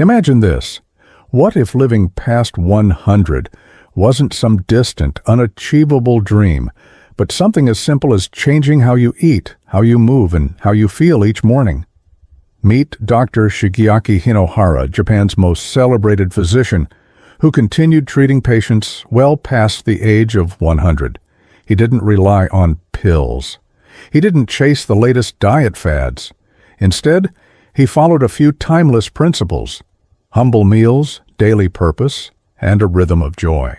Imagine this. What if living past 100 wasn't some distant, unachievable dream, but something as simple as changing how you eat, how you move, and how you feel each morning? Meet Dr. Shigeaki Hinohara, Japan's most celebrated physician, who continued treating patients well past the age of 100. He didn't rely on pills. He didn't chase the latest diet fads. Instead, he followed a few timeless principles: humble meals, daily purpose, and a rhythm of joy.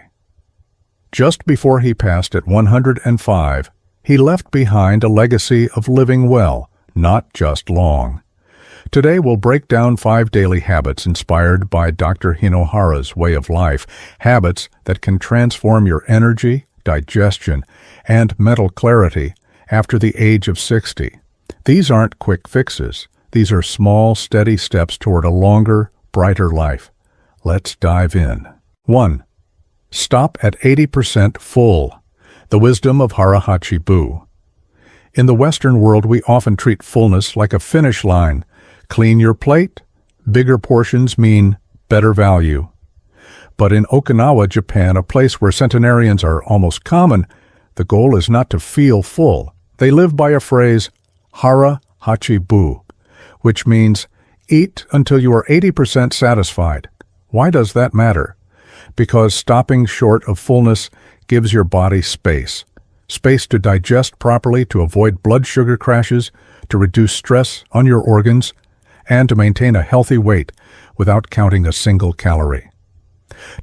Just before he passed at 105, he left behind a legacy of living well, not just long. Today we'll break down 5 daily habits inspired by Dr. Hinohara's way of life, habits that can transform your energy, digestion, and mental clarity after the age of 60. These aren't quick fixes. These are small, steady steps toward a longer, brighter life. Let's dive in. 1. Stop at 80% full. The wisdom of Hara-Hachi-Bu. In the Western world, we often treat fullness like a finish line. Clean your plate. Bigger portions mean better value. But in Okinawa, Japan, a place where centenarians are almost common, the goal is not to feel full. They live by a phrase, Hara-Hachi-Bu, which means eat until you are 80% satisfied. Why does that matter? Because stopping short of fullness gives your body space. Space to digest properly, to avoid blood sugar crashes, to reduce stress on your organs, and to maintain a healthy weight without counting a single calorie.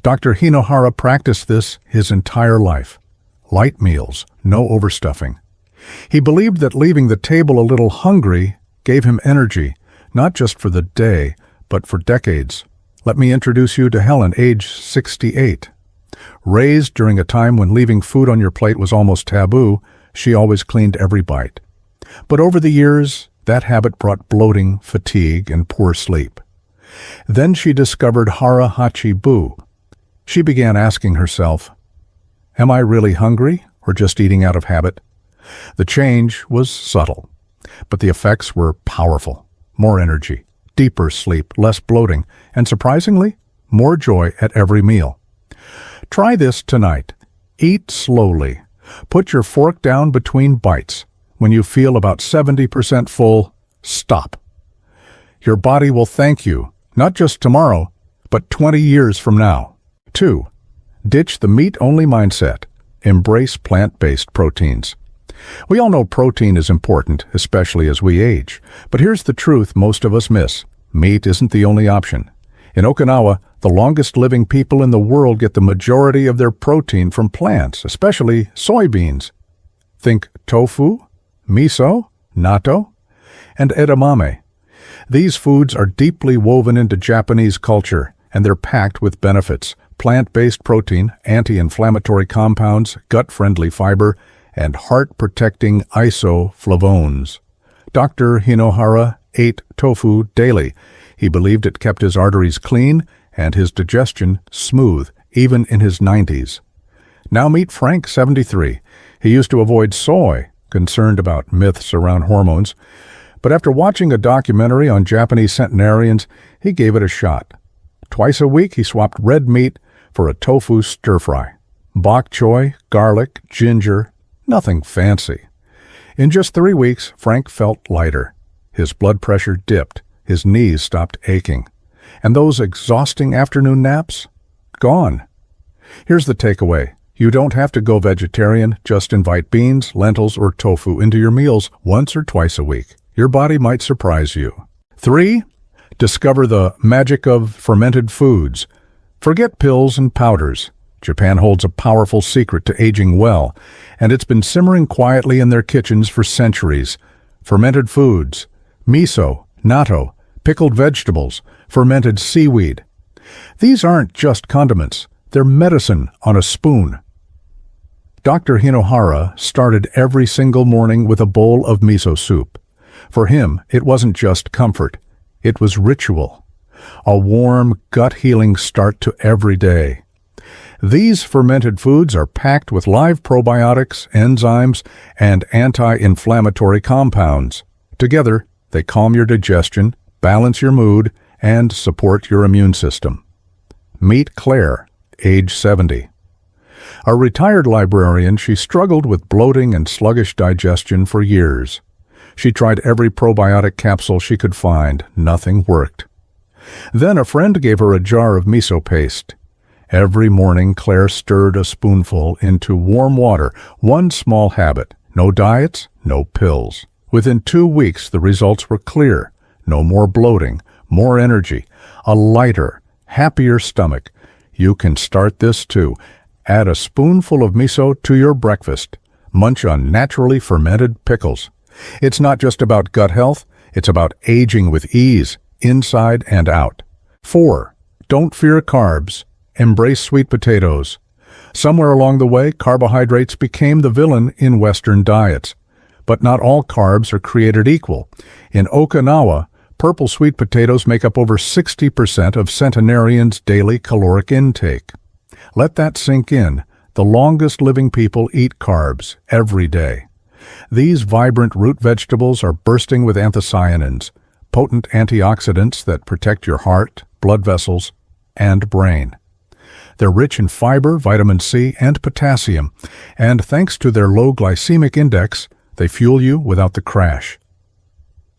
Dr. Hinohara practiced this his entire life. Light meals, no overstuffing. He believed that leaving the table a little hungry gave him energy, not just for the day, but for decades. Let me introduce you to Helen, age 68. Raised during a time when leaving food on your plate was almost taboo, she always cleaned every bite. But over the years, that habit brought bloating, fatigue, and poor sleep. Then she discovered Hara-Hachi-Bu. She began asking herself, am I really hungry or just eating out of habit? The change was subtle, but the effects were powerful. More energy, deeper sleep, less bloating, and surprisingly, more joy at every meal. Try this tonight. Eat slowly. Put your fork down between bites. When you feel about 70% full, stop. Your body will thank you, not just tomorrow, but 20 years from now. 2. Ditch the meat-only mindset. Embrace plant-based proteins. We all know protein is important, especially as we age. But here's the truth most of us miss. Meat isn't the only option. In Okinawa, the longest-living people in the world get the majority of their protein from plants, especially soybeans. Think tofu, miso, natto, and edamame. These foods are deeply woven into Japanese culture, and they're packed with benefits: plant-based protein, anti-inflammatory compounds, gut-friendly fiber, and heart-protecting isoflavones. Dr. Hinohara ate tofu daily. He believed it kept his arteries clean and his digestion smooth, even in his 90s. Now meet Frank, 73. He used to avoid soy, concerned about myths around hormones. But after watching a documentary on Japanese centenarians, he gave it a shot. Twice a week, he swapped red meat for a tofu stir-fry. Bok choy, garlic, ginger, nothing fancy. In just 3 weeks, Frank felt lighter. His blood pressure dipped. His knees stopped aching. And those exhausting afternoon naps? Gone. Here's the takeaway. You don't have to go vegetarian. Just invite beans, lentils, or tofu into your meals once or twice a week. Your body might surprise you. 3. Discover the magic of fermented foods. Forget pills and powders. Japan holds a powerful secret to aging well, and it's been simmering quietly in their kitchens for centuries. Fermented foods, miso, natto, pickled vegetables, fermented seaweed. These aren't just condiments, they're medicine on a spoon. Dr. Hinohara started every single morning with a bowl of miso soup. For him, it wasn't just comfort, it was ritual. A warm, gut-healing start to every day. These fermented foods are packed with live probiotics, enzymes, and anti-inflammatory compounds. Together, they calm your digestion, balance your mood, and support your immune system. Meet Claire, age 70. A retired librarian, she struggled with bloating and sluggish digestion for years. She tried every probiotic capsule she could find. Nothing worked. Then a friend gave her a jar of miso paste. Every morning, Claire stirred a spoonful into warm water. One small habit: no diets, no pills. Within 2 weeks, the results were clear. No more bloating, more energy, a lighter, happier stomach. You can start this too. Add a spoonful of miso to your breakfast. Munch on naturally fermented pickles. It's not just about gut health, it's about aging with ease, inside and out. 4. Don't fear carbs. Embrace sweet potatoes. Somewhere along the way, carbohydrates became the villain in Western diets. But not all carbs are created equal. In Okinawa, purple sweet potatoes make up over 60% of centenarians' daily caloric intake. Let that sink in. The longest living people eat carbs every day. These vibrant root vegetables are bursting with anthocyanins, potent antioxidants that protect your heart, blood vessels, and brain. They're rich in fiber, vitamin C, and potassium, and thanks to their low glycemic index, they fuel you without the crash.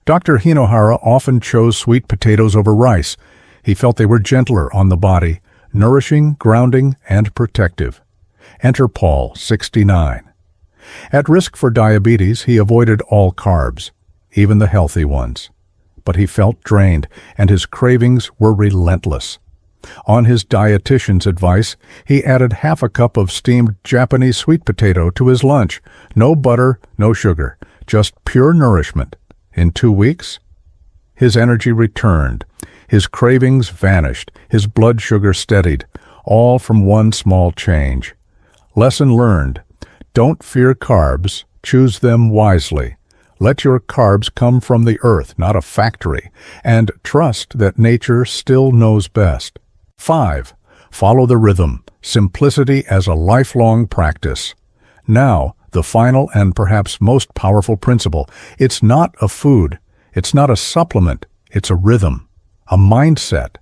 Dr. Hinohara often chose sweet potatoes over rice. He felt they were gentler on the body, nourishing, grounding, and protective. Enter Paul, 69. At risk for diabetes, he avoided all carbs, even the healthy ones. But he felt drained, and his cravings were relentless. On his dietitian's advice, he added half a cup of steamed Japanese sweet potato to his lunch. No butter, no sugar, just pure nourishment. In 2 weeks, his energy returned, his cravings vanished, his blood sugar steadied, all from one small change. Lesson learned: don't fear carbs, choose them wisely. Let your carbs come from the earth, not a factory, and trust that nature still knows best. 5. Follow the rhythm, simplicity as a lifelong practice. Now, the final and perhaps most powerful principle: it's not a food, it's not a supplement, it's a rhythm, a mindset.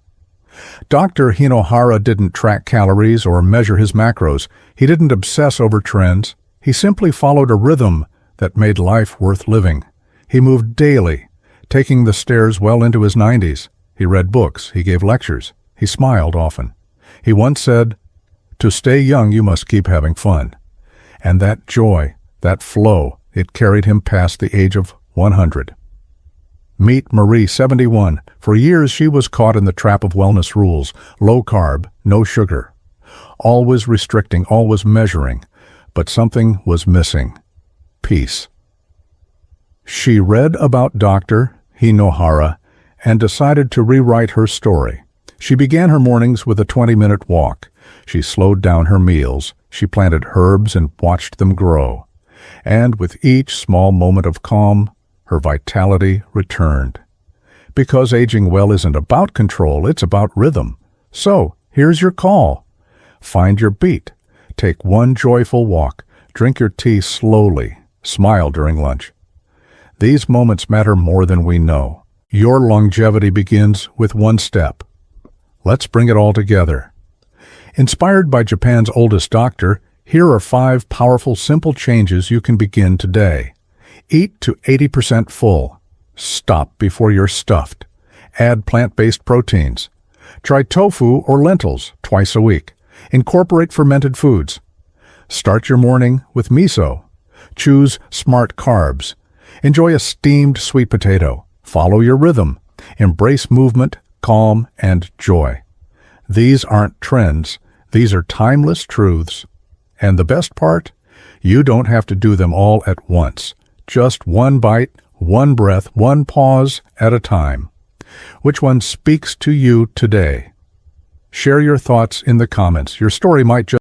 Dr. Hinohara didn't track calories or measure his macros. He didn't obsess over trends. He simply followed a rhythm that made life worth living. He moved daily, taking the stairs well into his 90s. He read books, he gave lectures, he smiled often. He once said, "To stay young, you must keep having fun." And that joy, that flow, it carried him past the age of 100. Meet Marie, 71. For years, she was caught in the trap of wellness rules: low carb, no sugar. Always restricting, always measuring. But something was missing: peace. She read about Dr. Hinohara and decided to rewrite her story. She began her mornings with a 20-minute walk. She slowed down her meals. She planted herbs and watched them grow. And with each small moment of calm, her vitality returned. Because aging well isn't about control, it's about rhythm. So, here's your call. Find your beat. Take one joyful walk. Drink your tea slowly. Smile during lunch. These moments matter more than we know. Your longevity begins with one step. Let's bring it all together. Inspired by Japan's oldest doctor, here are 5 powerful, simple changes you can begin today. Eat to 80% full. Stop before you're stuffed. Add plant-based proteins. Try tofu or lentils twice a week. Incorporate fermented foods. Start your morning with miso. Choose smart carbs. Enjoy a steamed sweet potato. Follow your rhythm. Embrace movement, calm, and joy. These aren't trends. These are timeless truths. And the best part? You don't have to do them all at once. Just one bite, one breath, one pause at a time. Which one speaks to you today? Share your thoughts in the comments. Your story might just